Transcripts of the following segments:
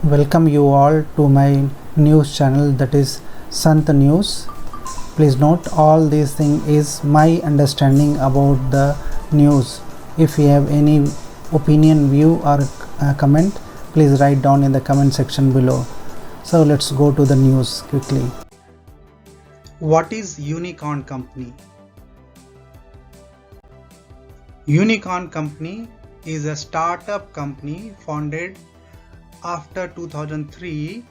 Welcome you all to my news channel, that is Sant News. Please note, all these things is my understanding about the news. If you have any opinion, view or comment, please write down in the comment section below. So let's go to the news quickly. What is Unicorn Company? Unicorn Company is a startup company founded after 2003,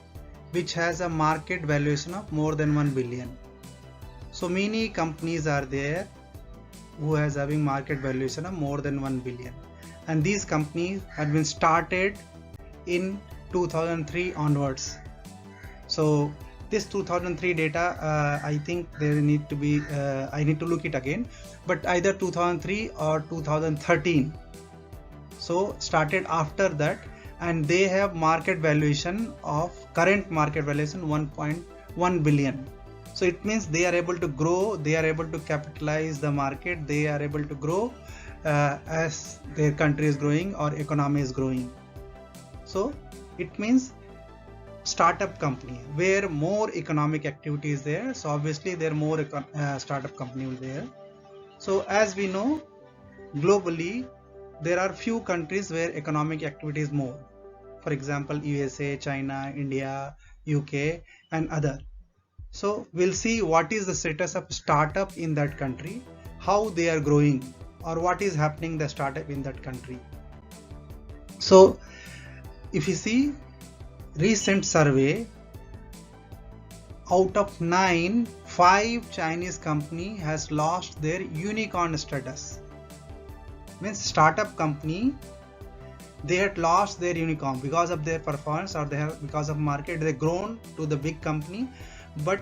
which has a market valuation of more than 1 billion. So many companies are there who has having market valuation of more than 1 billion, and these companies have been started in 2003 onwards. So this 2003 data, I think there need to be I need to look it again, but either 2003 or 2013. So started after that, and they have market valuation of current market valuation 1.1 billion. So it means they are able to grow, they are able to capitalize the market, they are able to grow as their country is growing or economy is growing. So it means startup company where more economic activity is there. So obviously there are more startup companies there. So as we know, globally there are few countries where economic activity is more. For example, USA, China, India, UK and other. So we'll see what is the status of startup in that country, how they are growing, or what is happening the startup in that country. So if you see recent survey, out of 9, 5 Chinese company has lost their unicorn status. Means startup company, they had lost their unicorn because of their performance, or they have because of market they grown to the big company, but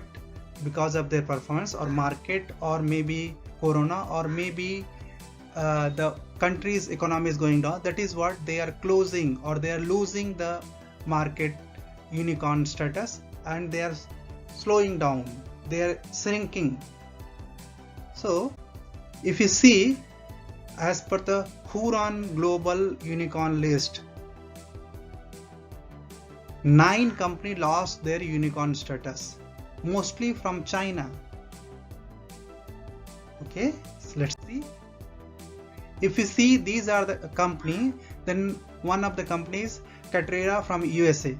because of their performance or market or maybe corona or maybe the country's economy is going down, that is what they are closing, or they are losing the market unicorn status, and they are slowing down, they are shrinking. So if you see, as per the Hurun Global Unicorn list, 9 companies lost their unicorn status, mostly from China. Okay, so let's see. If you see these are the company, then one of the companies, Katrina from USA.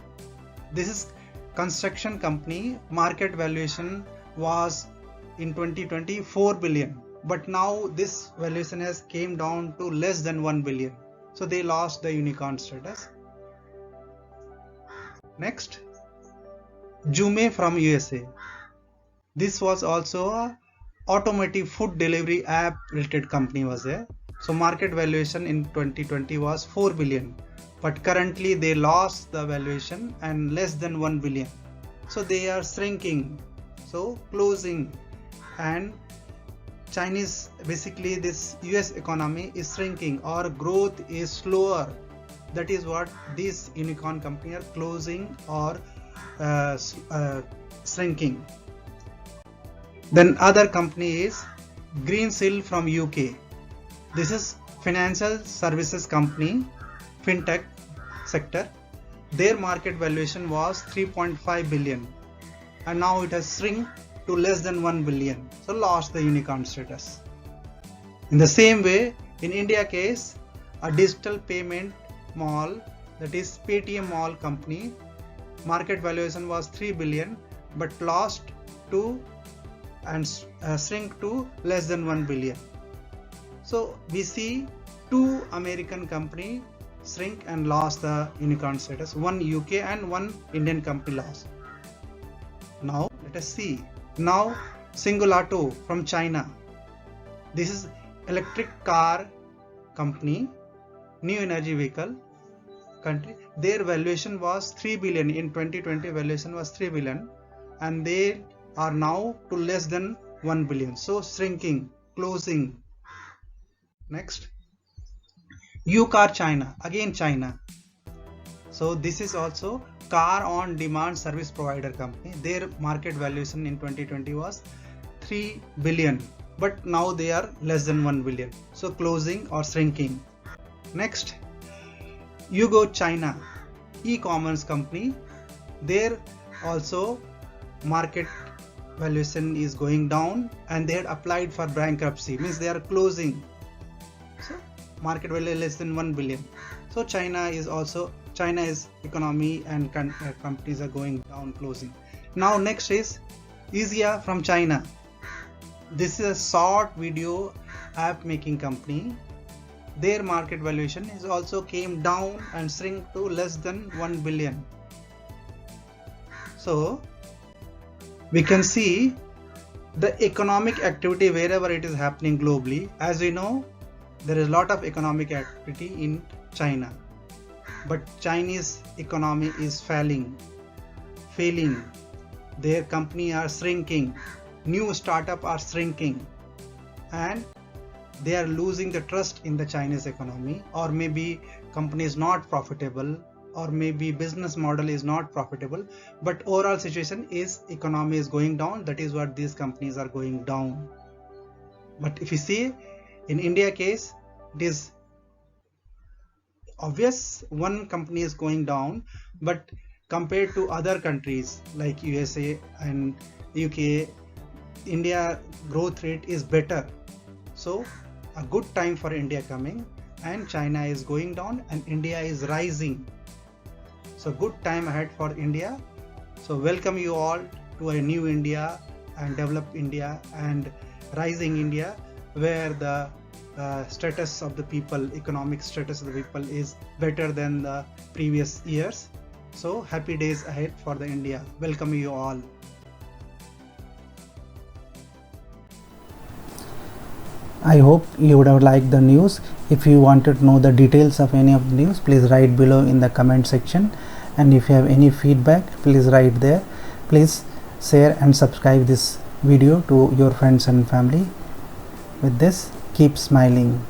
This is construction company. Market valuation was in 2020 4 billion. But now this valuation has came down to less than 1 billion. So they lost the unicorn status. Next, Jume from USA. This was also a automotive food delivery app related company was there. So market valuation in 2020 was 4 billion. But currently they lost the valuation and less than 1 billion. So they are shrinking. So closing, and Chinese, basically this US economy is shrinking or growth is slower. That is what these unicorn companies are closing or shrinking. Then other company is Greensill from UK. This is financial services company, fintech sector. Their market valuation was 3.5 billion and now it has shrunk to less than 1 billion, so lost the unicorn status. In the same way, in India case, a digital payment mall, that is Paytm Mall company, market valuation was 3 billion but lost to and shrink to less than 1 billion. So we see 2 American company shrink and lost the unicorn status, one UK and one Indian company lost. Now let us see. Now Singulato from China. This is electric car company, new energy vehicle country. Their valuation was 3 billion in 2020. Valuation was 3 billion and they are now to less than 1 billion. So shrinking, closing. Next, UCar China, again China. So this is also car on demand service provider company. Their market valuation in 2020 was 3 billion but now they are less than 1 billion. So closing or shrinking. Next, Yugo China. e-commerce company. There also market valuation is going down, and they had applied for bankruptcy, means they are closing. So market value less than 1 billion. So China's economy and companies are going down, closing. Now next is Easiya from China. This is a short video app making company. Their market valuation is also came down and shrink to less than 1 billion. So we can see the economic activity wherever it is happening globally. As we know, there is a lot of economic activity in China, but Chinese economy is failing. Their company are shrinking, new startup are shrinking, and they are losing the trust in the Chinese economy, or maybe company is not profitable, or maybe business model is not profitable, but overall situation is economy is going down. That is what these companies are going down. But if you see in India case, it is obvious one company is going down, but compared to other countries like USA and UK, India growth rate is better. So a good time for India coming, and China is going down and India is rising. So good time ahead for India. So welcome you all to a new India and developed India and rising India, where the status of the people, economic status of the people is better than the previous years. So happy days ahead for the India. Welcome you all. I hope you would have liked the news. If you wanted to know the details of any of the news, please write below in the comment section, and if you have any feedback, please write there. Please share and subscribe this video to your friends and family. With this, keep smiling.